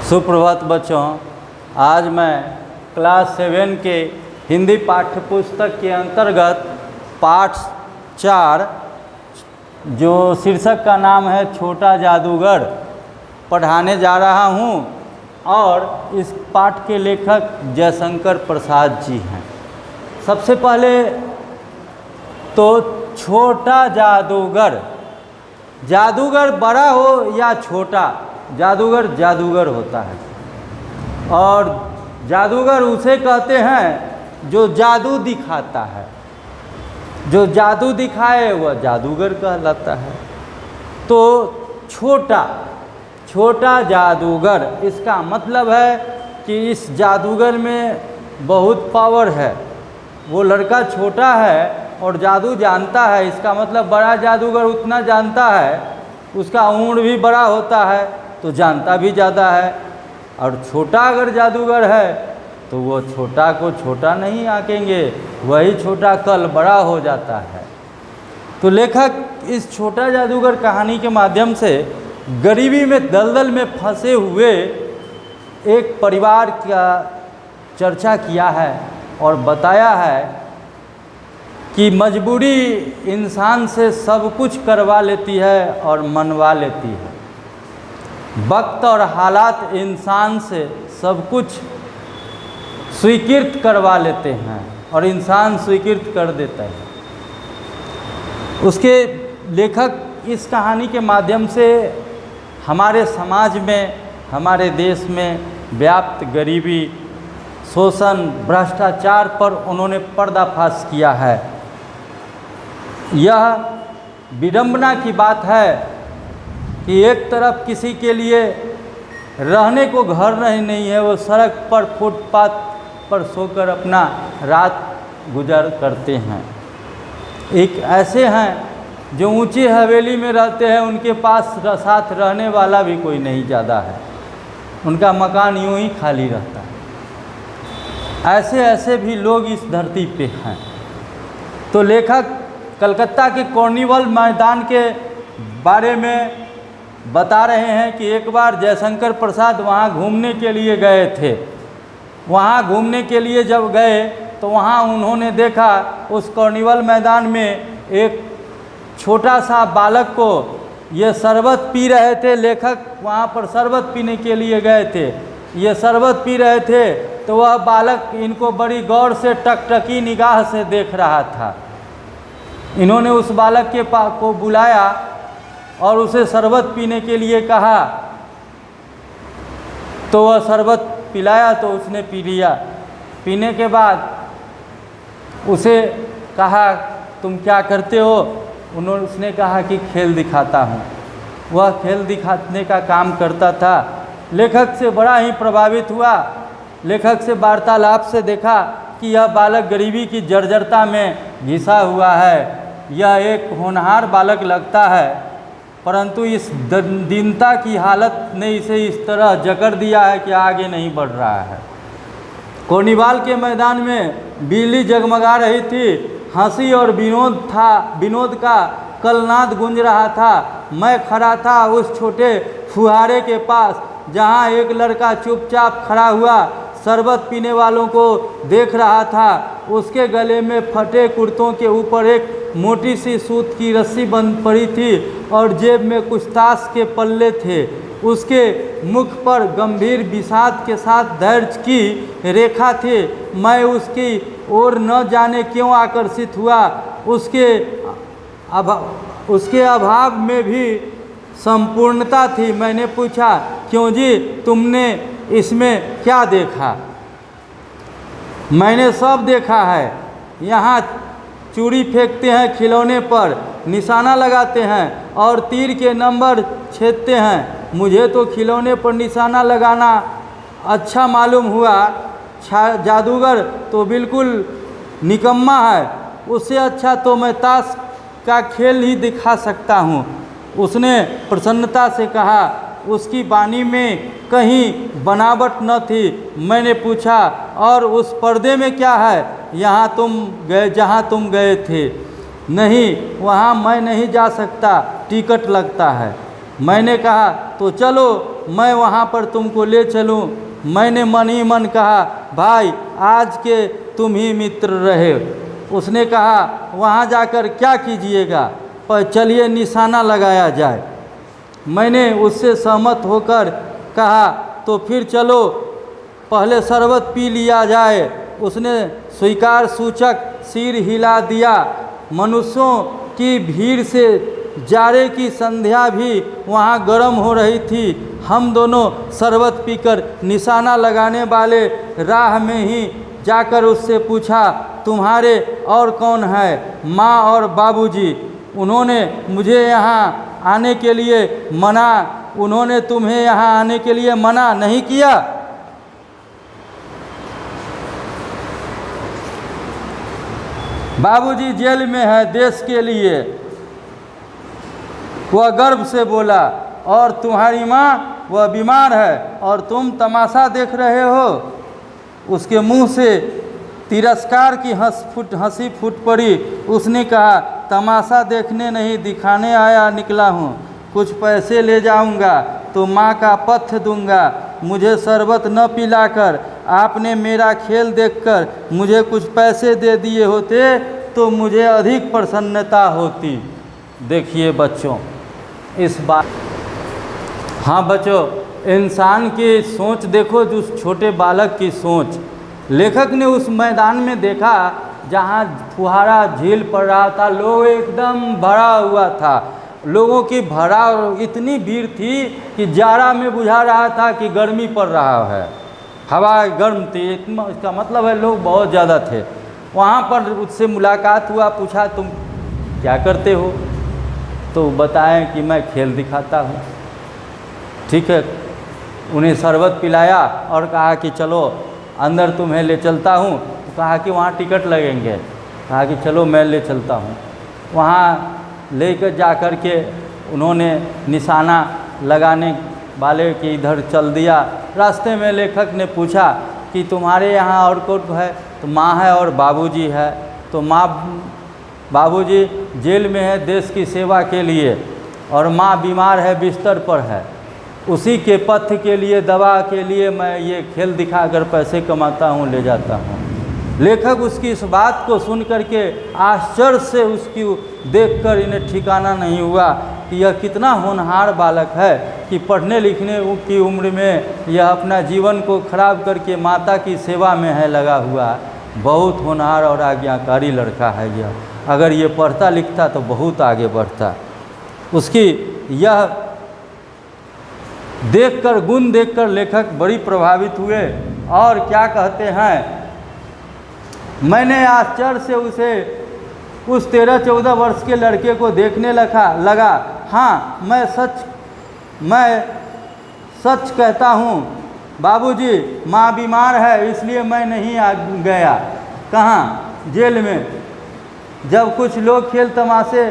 सुप्रभात बच्चों, आज मैं क्लास 7 के हिंदी पाठ्य पुस्तक के अंतर्गत पाठ 4 जो शीर्षक का नाम है छोटा जादूगर पढ़ाने जा रहा हूँ। और इस पाठ के लेखक जयशंकर प्रसाद जी हैं। सबसे पहले तो छोटा जादूगर, जादूगर बड़ा हो या छोटा, जादूगर जादूगर होता है। और जादूगर उसे कहते हैं जो जादू दिखाता है, जो जादू दिखाए वह जादूगर कहलाता है। तो छोटा जादूगर, इसका मतलब है कि इस जादूगर में बहुत पावर है। वो लड़का छोटा है और जादू जानता है, इसका मतलब बड़ा जादूगर उतना जानता है, उसका उम्र भी बड़ा होता है तो जानता भी ज़्यादा है। और छोटा अगर जादूगर है तो वो छोटा को छोटा नहीं आंकेंगे, वही छोटा कल बड़ा हो जाता है। तो लेखक इस छोटा जादूगर कहानी के माध्यम से गरीबी में दलदल में फंसे हुए एक परिवार का चर्चा किया है और बताया है कि मजबूरी इंसान से सब कुछ करवा लेती है और मनवा लेती है। वक्त और हालात इंसान से सब कुछ स्वीकृत करवा लेते हैं और इंसान स्वीकृत कर देता है। उसके लेखक इस कहानी के माध्यम से हमारे समाज में, हमारे देश में व्याप्त गरीबी, शोषण, भ्रष्टाचार पर उन्होंने पर्दाफाश किया है। यह विडंबना की बात है कि एक तरफ किसी के लिए रहने को घर नहीं है, वो सड़क पर फुटपाथ पर सोकर अपना रात गुजर करते हैं। एक ऐसे हैं जो ऊंची हवेली में रहते हैं, उनके पास साथ रहने वाला भी कोई नहीं ज़्यादा है, उनका मकान यूं ही खाली रहता है। ऐसे भी लोग इस धरती पे हैं। तो लेखक कलकत्ता के कार्निवल मैदान के बारे में बता रहे हैं कि एक बार जयशंकर प्रसाद वहाँ घूमने के लिए गए थे। वहाँ घूमने के लिए जब गए तो वहाँ उन्होंने देखा उस कार्निवल मैदान में एक छोटा सा बालक को ये शरबत पी रहे थे। लेखक वहाँ पर शरबत पीने के लिए गए थे, ये शरबत पी रहे थे तो वह बालक इनको बड़ी गौर से टकटकी निगाह से देख रहा था। इन्होंने उस बालक के को बुलाया और उसे शरबत पीने के लिए कहा, तो वह शरबत पिलाया तो उसने पी लिया। पीने के बाद उसे कहा तुम क्या करते हो? उसने कहा कि खेल दिखाता हूँ। वह खेल दिखाने का काम करता था। लेखक से बड़ा ही प्रभावित हुआ। लेखक से वार्तालाप से देखा कि यह बालक गरीबी की जर्जरता में घिसा हुआ है। यह एक होनहार बालक लगता है, परंतु इस दीनता की हालत ने इसे इस तरह जकड़ दिया है कि आगे नहीं बढ़ रहा है। कार्निवाल के मैदान में बिजली जगमगा रही थी, हंसी और विनोद का कलनाद गूंज रहा था। मैं खड़ा था उस छोटे फुहारे के पास जहां एक लड़का चुपचाप खड़ा हुआ शरबत पीने वालों को देख रहा था। उसके गले में फटे कुर्तों के ऊपर एक मोटी सी सूत की रस्सी बंध पड़ी थी और जेब में कुछ ताश के पल्ले थे। उसके मुख पर गंभीर विषाद के साथ धैर्य की रेखा थी। मैं उसकी ओर न जाने क्यों आकर्षित हुआ। उसके अभाव में भी संपूर्णता थी। मैंने पूछा, क्यों जी, तुमने इसमें क्या देखा? मैंने सब देखा है। यहाँ चूड़ी फेंकते हैं, खिलौने पर निशाना लगाते हैं और तीर के नंबर छेदते हैं। मुझे तो खिलौने पर निशाना लगाना अच्छा मालूम हुआ। जादूगर तो बिल्कुल निकम्मा है, उससे अच्छा तो मैं ताश का खेल ही दिखा सकता हूँ। उसने प्रसन्नता से कहा। उसकी वाणी में कहीं बनावट न थी। मैंने पूछा, और उस पर्दे में क्या है? जहाँ तुम गए थे? नहीं, वहाँ मैं नहीं जा सकता, टिकट लगता है। मैंने कहा तो चलो मैं वहाँ पर तुमको ले चलूँ। मैंने मन ही मन कहा, भाई आज के तुम ही मित्र रहे। उसने कहा, वहाँ जाकर क्या कीजिएगा, पर चलिए निशाना लगाया जाए। मैंने उससे सहमत होकर कहा, तो फिर चलो पहले शरबत पी लिया जाए। उसने स्वीकार सूचक सिर हिला दिया। मनुष्यों की भीड़ से जाड़े की संध्या भी वहाँ गर्म हो रही थी। हम दोनों शरबत पीकर निशाना लगाने वाले राह में ही जाकर उससे पूछा, तुम्हारे और कौन है? माँ और बाबूजी। उन्होंने मुझे यहाँ आने के लिए मना उन्होंने तुम्हें यहाँ आने के लिए मना नहीं किया? बाबूजी जेल में है देश के लिए, वह गर्व से बोला। और तुम्हारी माँ, वह बीमार है और तुम तमाशा देख रहे हो। उसके मुंह से तिरस्कार की हंसी फूट पड़ी। उसने कहा, तमाशा देखने नहीं, दिखाने आया निकला हूँ। कुछ पैसे ले जाऊँगा तो माँ का पथ्य दूंगा। मुझे शरबत न पिलाकर आपने मेरा खेल देखकर मुझे कुछ पैसे दे दिए होते तो मुझे अधिक प्रसन्नता होती। देखिए बच्चों, इस बात, हाँ बच्चों, इंसान की सोच देखो, उस छोटे बालक की सोच। लेखक ने उस मैदान में देखा जहाँ फुहारा झील पड़ रहा था, लोग एकदम भरा हुआ था। लोगों की भरा इतनी भीड़ थी कि जाड़ा में बुझा रहा था कि गर्मी पड़ रहा है, हवा गर्म थी। इसका मतलब है लोग बहुत ज़्यादा थे। वहाँ पर उससे मुलाकात हुआ, पूछा तुम क्या करते हो? तो बताएं कि मैं खेल दिखाता हूँ। ठीक है, उन्हें शरबत पिलाया और कहा कि चलो अंदर तुम्हें ले चलता हूँ। कहा कि वहाँ टिकट लगेंगे। कहा कि चलो मैं ले चलता हूँ। वहाँ लेकर जा कर के उन्होंने निशाना लगाने वाले के इधर चल दिया। रास्ते में लेखक ने पूछा कि तुम्हारे यहाँ और कौन है? तो माँ है और बाबूजी है। तो माँ, बाबूजी जेल में है देश की सेवा के लिए, और माँ बीमार है, बिस्तर पर है। उसी के पथ्य के लिए, दवा के लिए मैं ये खेल दिखाकर पैसे कमाता हूँ, ले जाता हूँ। लेखक उसकी इस बात को सुन करके आश्चर्य से उसकी देखकर इन्हें ठिकाना नहीं हुआ कि यह कितना होनहार बालक है कि पढ़ने लिखने की उम्र में यह अपना जीवन को खराब करके माता की सेवा में है लगा हुआ। बहुत होनहार और आज्ञाकारी लड़का है यह। अगर ये पढ़ता लिखता तो बहुत आगे बढ़ता। उसकी यह देखकर, गुण देखकर लेखक बड़ी प्रभावित हुए और क्या कहते हैं, मैंने आश्चर्य से उस 13-14 वर्ष के लड़के को देखने लगा। हाँ, मैं सच कहता हूँ बाबूजी, माँ बीमार है इसलिए मैं नहीं आ गया। कहाँ? जेल में। जब कुछ लोग खेल तमाशे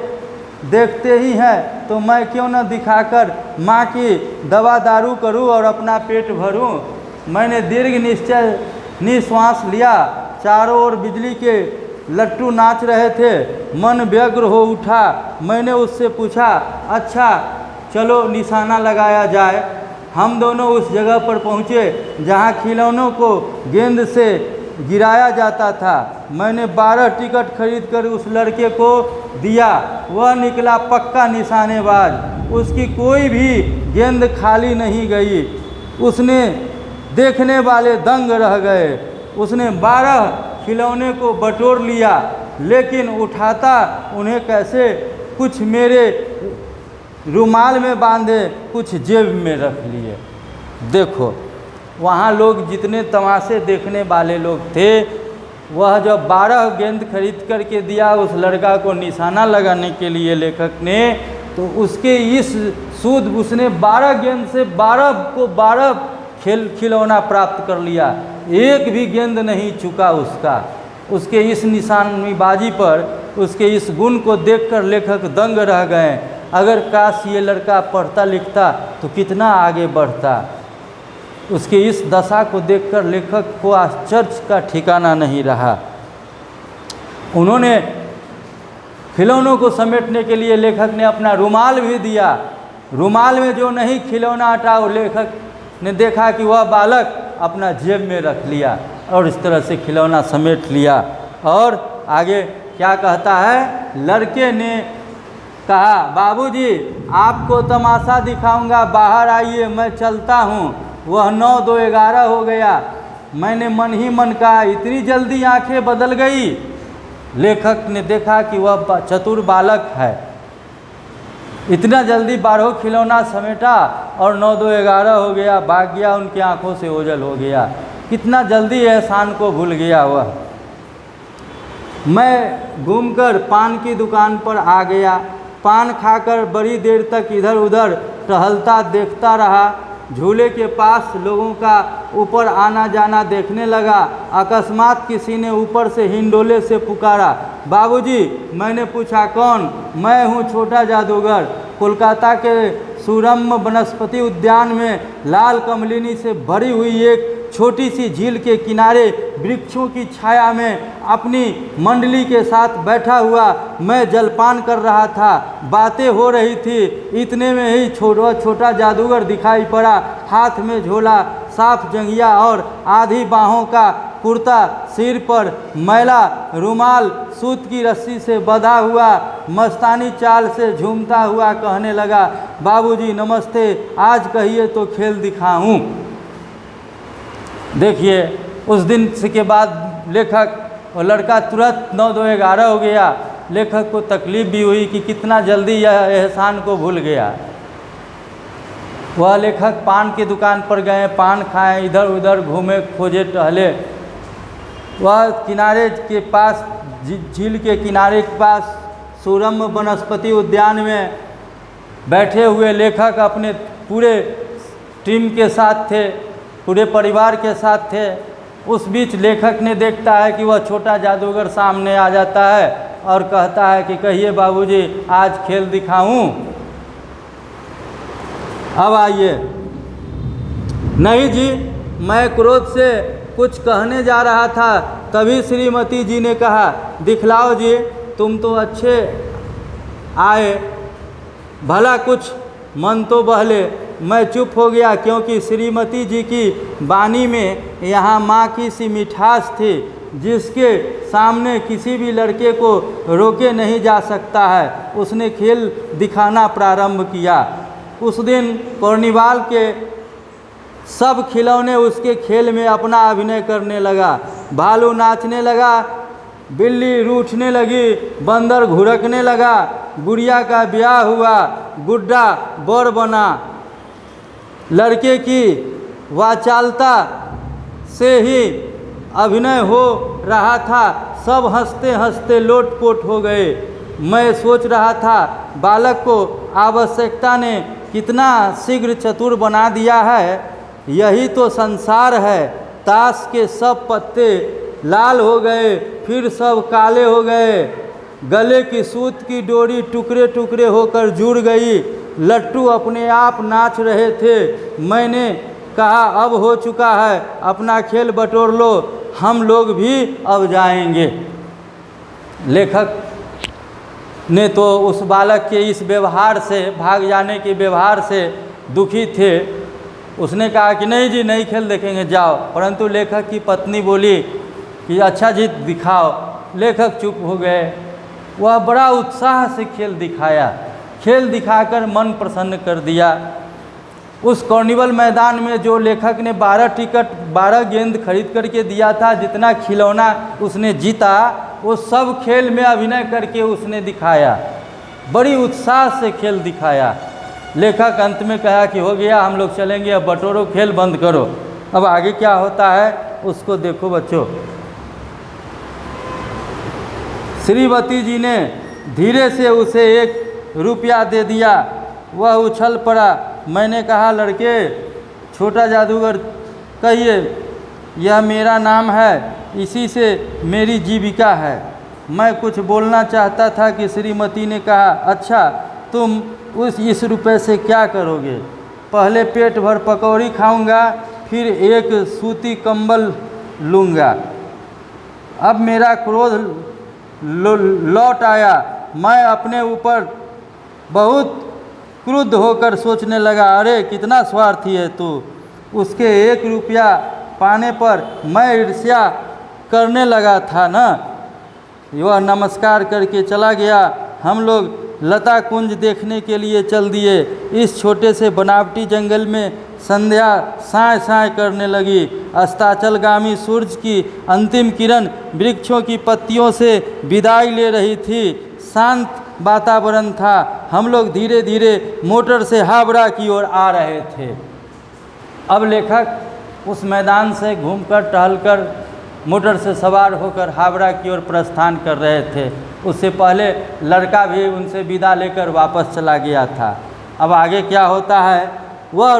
देखते ही हैं तो मैं क्यों न दिखाकर माँ की दवा दारू करूँ और अपना पेट भरूँ। मैंने दीर्घ निश्वास लिया। चारों ओर बिजली के लट्टू नाच रहे थे। मन व्यग्र हो उठा। मैंने उससे पूछा, अच्छा चलो निशाना लगाया जाए। हम दोनों उस जगह पर पहुँचे जहाँ खिलौनों को गेंद से गिराया जाता था। मैंने 12 टिकट खरीदकर उस लड़के को दिया। वह निकला पक्का निशानेबाज। उसकी कोई भी गेंद खाली नहीं गई। उसने देखने वाले दंग रह गए। उसने 12 खिलौने को बटोर लिया, लेकिन उठाता उन्हें कैसे? कुछ मेरे रुमाल में बांधे, कुछ जेब में रख लिए। देखो, वहाँ लोग जितने तमाशे देखने वाले लोग थे, वह जब 12 गेंद खरीद करके दिया उस लड़का को निशाना लगाने के लिए लेखक ने, तो उसके इस सूद उसने 12 गेंद से 12 खिलौना प्राप्त कर लिया। एक भी गेंद नहीं चुका उसका। उसके इस निशानबाजी पर, उसके इस गुण को देखकर लेखक दंग रह गए। अगर काश ये लड़का पढ़ता लिखता तो कितना आगे बढ़ता। उसके इस दशा को देखकर लेखक को आश्चर्य का ठिकाना नहीं रहा। उन्होंने खिलौनों को समेटने के लिए लेखक ने अपना रुमाल भी दिया रुमाल में जो नहीं खिलौना हटा, वो लेखक ने देखा कि वह बालक अपना जेब में रख लिया और इस तरह से खिलौना समेट लिया। और आगे क्या कहता है, लड़के ने कहा बाबूजी आपको तमाशा दिखाऊंगा, बाहर आइए मैं चलता हूँ। वह 9-2-11 हो गया। मैंने मन ही मन कहा इतनी जल्दी आंखें बदल गई। लेखक ने देखा कि वह चतुर बालक है, इतना जल्दी 12 खिलौना समेटा और 9-2-11 हो गया, भाग गया, उनकी आंखों से ओझल हो गया। कितना जल्दी एहसान को भूल गया वह। मैं घूमकर पान की दुकान पर आ गया। पान खाकर बड़ी देर तक इधर उधर टहलता देखता रहा। झूले के पास लोगों का ऊपर आना जाना देखने लगा। अकस्मात किसी ने ऊपर से हिंडोले से पुकारा, बाबूजी। मैंने पूछा कौन? मैं हूँ छोटा जादूगर। कोलकाता के सुरम्य वनस्पति उद्यान में लाल कमलिनी से भरी हुई एक छोटी सी झील के किनारे वृक्षों की छाया में अपनी मंडली के साथ बैठा हुआ मैं जलपान कर रहा था। बातें हो रही थी, इतने में ही छोटा जादूगर दिखाई पड़ा। हाथ में झोला, साफ जंघिया और आधी बाहों का कुर्ता, सिर पर मैला रुमाल सूत की रस्सी से बंधा हुआ, मस्तानी चाल से झूमता हुआ कहने लगा, बाबूजी नमस्ते, आज कहिए तो खेल दिखाऊं। देखिए उस दिन से के बाद लेखक और लड़का तुरंत 9-2-11 हो गया। लेखक को तकलीफ भी हुई कि कितना जल्दी यह एहसान को भूल गया। वह लेखक पान की दुकान पर गए, पान खाए, इधर उधर घूमे, खोजे, टहले। वह किनारे के पास, झील के किनारे के पास सुरम्य वनस्पति उद्यान में बैठे हुए लेखक अपने पूरे टीम के साथ थे, पूरे परिवार के साथ थे। उस बीच लेखक ने देखता है कि वह छोटा जादूगर सामने आ जाता है और कहता है कि कहिए बाबूजी आज खेल दिखाऊं। अब आइए। नहीं जी, मैं क्रोध से कुछ कहने जा रहा था, तभी श्रीमती जी ने कहा, दिखलाओ जी, तुम तो अच्छे आए, भला कुछ मन तो बहले। मैं चुप हो गया क्योंकि श्रीमती जी की वाणी में यहाँ माँ की सी मिठास थी जिसके सामने किसी भी लड़के को रोके नहीं जा सकता है। उसने खेल दिखाना प्रारंभ किया। उस दिन कार्निवाल के सब खिलौने उसके खेल में अपना अभिनय करने लगा। भालू नाचने लगा, बिल्ली रूठने लगी, बंदर घुरकने लगा, गुड़िया का ब्याह हुआ, गुड्डा बर बना। लड़के की वाचालता से ही अभिनय हो रहा था। सब हंसते हंसते लोटपोट हो गए। मैं सोच रहा था बालक को आवश्यकता ने कितना शीघ्र चतुर बना दिया है। यही तो संसार है। ताश के सब पत्ते लाल हो गए, फिर सब काले हो गए। गले की सूत की डोरी टुकड़े टुकड़े होकर जुड़ गई। लट्टू अपने आप नाच रहे थे। मैंने कहा अब हो चुका है, अपना खेल बटोर लो, हम लोग भी अब जाएंगे। लेखक ने तो उस बालक के इस व्यवहार से, भाग जाने के व्यवहार से दुखी थे। उसने कहा कि नहीं जी, नहीं खेल देखेंगे, जाओ। परंतु लेखक की पत्नी बोली कि अच्छा जी दिखाओ। लेखक चुप हो गए। वह बड़ा उत्साह से खेल दिखाया। खेल दिखाकर मन प्रसन्न कर दिया। उस कार्निवल मैदान में जो लेखक ने 12 गेंद खरीद करके दिया था, जितना खिलौना उसने जीता, वो सब खेल में अभिनय करके उसने दिखाया। बड़ी उत्साह से खेल दिखाया। लेखक अंत में कहा कि हो गया, हम लोग चलेंगे, अब बटोरो, खेल बंद करो। अब आगे क्या होता है उसको देखो बच्चों। श्रीमती जी ने धीरे से उसे 1 रुपया दे दिया। वह उछल पड़ा। मैंने कहा, लड़के, छोटा जादूगर, कहिए, यह मेरा नाम है, इसी से मेरी जीविका है। मैं कुछ बोलना चाहता था कि श्रीमती ने कहा, अच्छा, तुम इस रुपए से क्या करोगे? पहले पेट भर पकौड़ी खाऊंगा, फिर एक सूती कंबल लूँगा। अब मेरा क्रोध लौट आया। मैं अपने ऊपर बहुत क्रुद्ध होकर सोचने लगा, अरे कितना स्वार्थी है तू, उसके 1 रुपया पाने पर मैं ईर्ष्या करने लगा था ना। वह नमस्कार करके चला गया। हम लोग लता कुंज देखने के लिए चल दिए। इस छोटे से बनावटी जंगल में संध्या साय साय करने लगी। अस्ताचलगामी सूरज की अंतिम किरण वृक्षों की पत्तियों से विदाई ले रही थी। शांत वातावरण था। हम लोग धीरे धीरे मोटर से हावड़ा की ओर आ रहे थे। अब लेखक उस मैदान से घूमकर टहलकर मोटर से सवार होकर हावड़ा की ओर प्रस्थान कर रहे थे। उससे पहले लड़का भी उनसे विदा लेकर वापस चला गया था। अब आगे क्या होता है, वह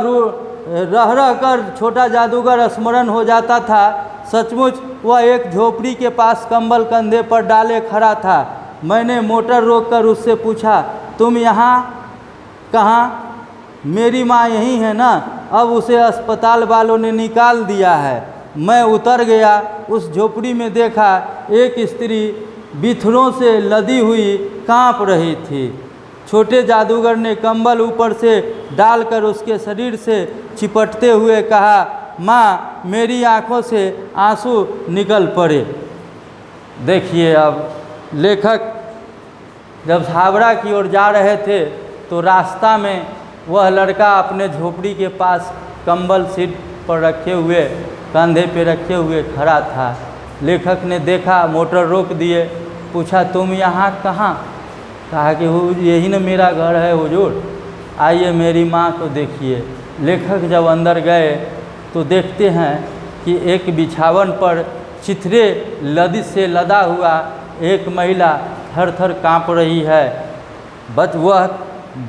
रह रह कर छोटा जादूगर स्मरण हो जाता था। सचमुच वह एक झोपड़ी के पास कंबल कंधे पर डाले खड़ा था। मैंने मोटर रोककर उससे पूछा, तुम यहाँ कहाँ? मेरी माँ यहीं है ना। अब उसे अस्पताल वालों ने निकाल दिया है। मैं उतर गया। उस झोपड़ी में देखा एक स्त्री बिथरों से लदी हुई कांप रही थी। छोटे जादूगर ने कंबल ऊपर से डालकर उसके शरीर से चिपटते हुए कहा, माँ मेरी आंखों से आंसू निकल पड़े। देखिए, अब लेखक जब हावड़ा की ओर जा रहे थे तो रास्ता में वह लड़का अपने झोपड़ी के पास कंबल सीट पर रखे हुए, कंधे पे रखे हुए खड़ा था। लेखक ने देखा, मोटर रोक दिए, पूछा, तुम यहाँ कहाँ? कहा कि यही ना मेरा घर है हुजूर, आइए मेरी माँ को देखिए। लेखक जब अंदर गए तो देखते हैं कि एक बिछावन पर चिथरे लदी से लदा हुआ एक महिला थर थर काँप रही है। बस वह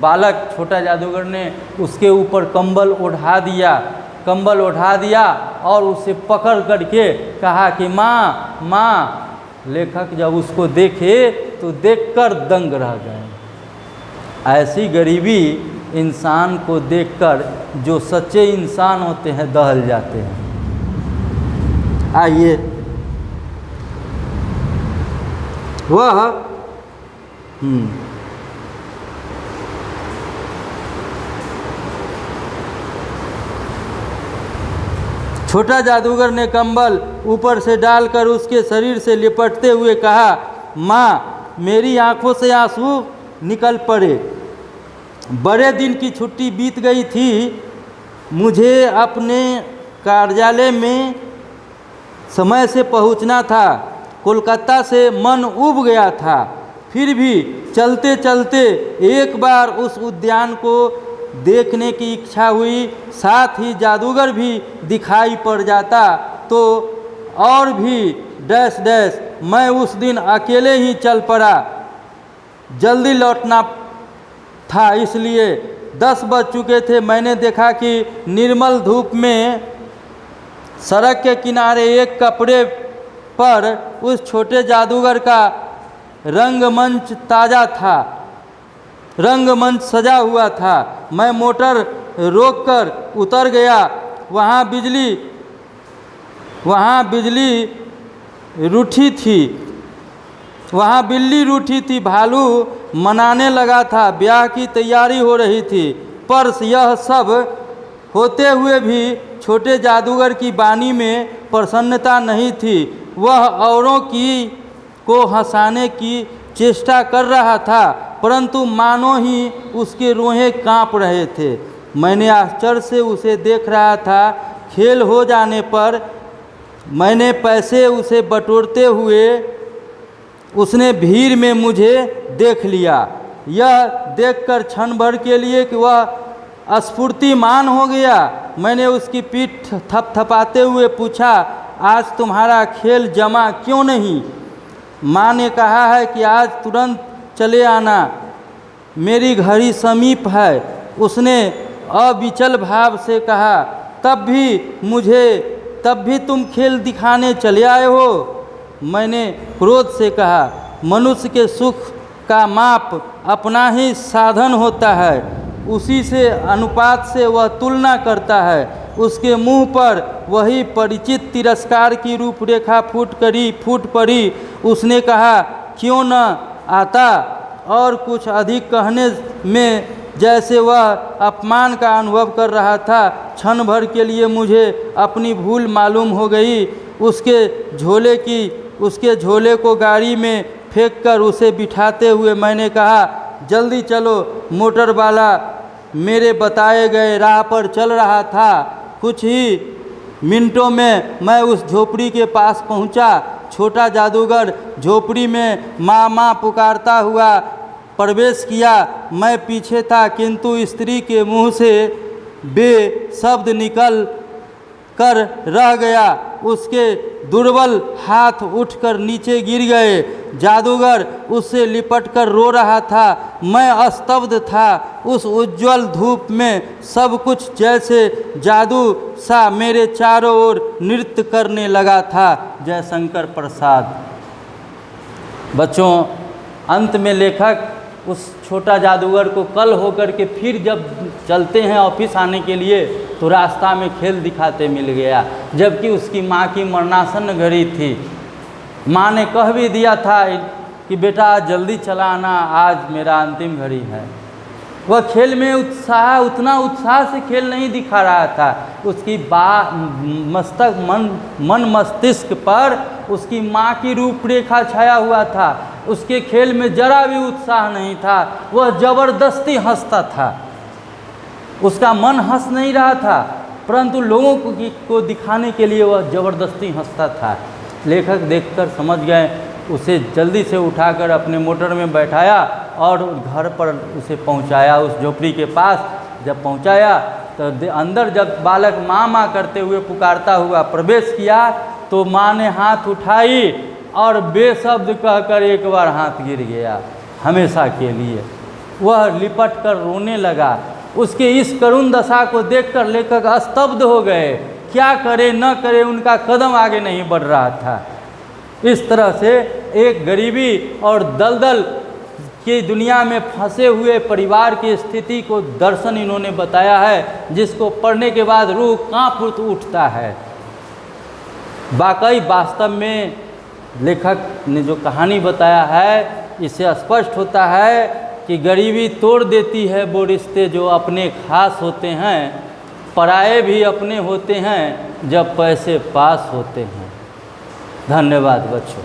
बालक छोटा जादूगर ने उसके ऊपर कंबल उठा दिया और उसे पकड़ करके कहा कि माँ माँ। लेखक जब उसको देखे तो देखकर दंग रह गए। ऐसी गरीबी इंसान को देखकर जो सच्चे इंसान होते हैं दहल जाते हैं। आइए, वह छोटा जादूगर ने कंबल ऊपर से डालकर उसके शरीर से लिपटते हुए कहा, माँ मेरी आंखों से आंसू निकल पड़े। बड़े दिन की छुट्टी बीत गई थी। मुझे अपने कार्यालय में समय से पहुंचना था। कोलकाता से मन उब गया था। फिर भी चलते चलते एक बार उस उद्यान को देखने की इच्छा हुई। साथ ही जादूगर भी दिखाई पड़ जाता तो और भी डैश डैश। मैं उस दिन अकेले ही चल पड़ा। जल्दी लौटना था, इसलिए 10 बज चुके थे। मैंने देखा कि निर्मल धूप में सड़क के किनारे एक कपड़े पर उस छोटे जादूगर का रंगमंच ताज़ा था, रंगमंच सजा हुआ था। मैं मोटर रोककर उतर गया। वहाँ बिल्ली रूठी थी। भालू मनाने लगा था। ब्याह की तैयारी हो रही थी। पर यह सब होते हुए भी छोटे जादूगर की वाणी में प्रसन्नता नहीं थी। वह औरों को हंसाने की चेष्टा कर रहा था, परंतु मानो ही उसके रोंहे कांप रहे थे। मैंने आश्चर्य से उसे देख रहा था। खेल हो जाने पर मैंने पैसे उसे बटोरते हुए उसने भीड़ में मुझे देख लिया। यह देखकर क्षण भर के लिए कि वह स्फूर्तिमान हो गया। मैंने उसकी पीठ थपथपाते हुए पूछा, आज तुम्हारा खेल जमा क्यों नहीं? माँ ने कहा है कि आज तुरंत चले आना, मेरी घड़ी समीप है। उसने अविचल भाव से कहा, तब भी तुम खेल दिखाने चले आए हो? मैंने क्रोध से कहा, मनुष्य के सुख का माप अपना ही साधन होता है, उसी से अनुपात से वह तुलना करता है। उसके मुंह पर वही परिचित तिरस्कार की रूपरेखा फूट पड़ी। उसने कहा, क्यों न आता? और कुछ अधिक कहने में जैसे वह अपमान का अनुभव कर रहा था। क्षण भर के लिए मुझे अपनी भूल मालूम हो गई। उसके झोले को गाड़ी में फेंककर उसे बिठाते हुए मैंने कहा, जल्दी चलो। मोटर वाला मेरे बताए गए राह पर चल रहा था। कुछ ही मिनटों में मैं उस झोपड़ी के पास पहुंचा। छोटा जादूगर झोपड़ी में माँ माँ पुकारता हुआ प्रवेश किया। मैं पीछे था, किंतु स्त्री के मुंह से बेशब्द निकल कर रह गया। उसके दुर्बल हाथ उठकर नीचे गिर गए। जादूगर उससे लिपटकर रो रहा था। मैं स्तब्ध था। उस उज्जवल धूप में सब कुछ जैसे जादू सा मेरे चारों ओर नृत्य करने लगा था। जय शंकर प्रसाद। बच्चों, अंत में लेखक उस छोटा जादूगर को कल होकर के फिर जब चलते हैं ऑफिस आने के लिए तो रास्ता में खेल दिखाते मिल गया, जबकि उसकी माँ की मरणासन्न घड़ी थी। माँ ने कह भी दिया था कि बेटा आज जल्दी चला आना, आज मेरा अंतिम घड़ी है। वह खेल में उतना उत्साह से खेल नहीं दिखा रहा था। उसकी मन मस्तिष्क पर उसकी माँ की रूपरेखा छाया हुआ था। उसके खेल में जरा भी उत्साह नहीं था। वह जबरदस्ती हंसता था। उसका मन हंस नहीं रहा था, परंतु लोगों को दिखाने के लिए वह जबरदस्ती हंसता था। लेखक देखकर समझ गए। उसे जल्दी से उठाकर अपने मोटर में बैठाया और घर पर उसे पहुंचाया। उस झोपड़ी के पास जब पहुंचाया तो अंदर जब बालक माँ माँ करते हुए पुकारता हुआ प्रवेश किया तो माँ ने हाथ उठाई और बेशब्द कहकर एक बार हाथ गिर गया हमेशा के लिए। वह लिपट कर रोने लगा। उसके इस करुण दशा को देखकर लेखक स्तब्ध हो गए। क्या करे न करे, उनका कदम आगे नहीं बढ़ रहा था। इस तरह से एक गरीबी और दलदल की दुनिया में फंसे हुए परिवार की स्थिति को दर्शन इन्होंने बताया है, जिसको पढ़ने के बाद रूह कांप उठता है। वाकई वास्तव में लेखक ने जो कहानी बताया है, इससे स्पष्ट होता है कि गरीबी तोड़ देती है वो रिश्ते जो अपने खास होते हैं। पराये भी अपने होते हैं जब पैसे पास होते हैं। धन्यवाद बच्चों।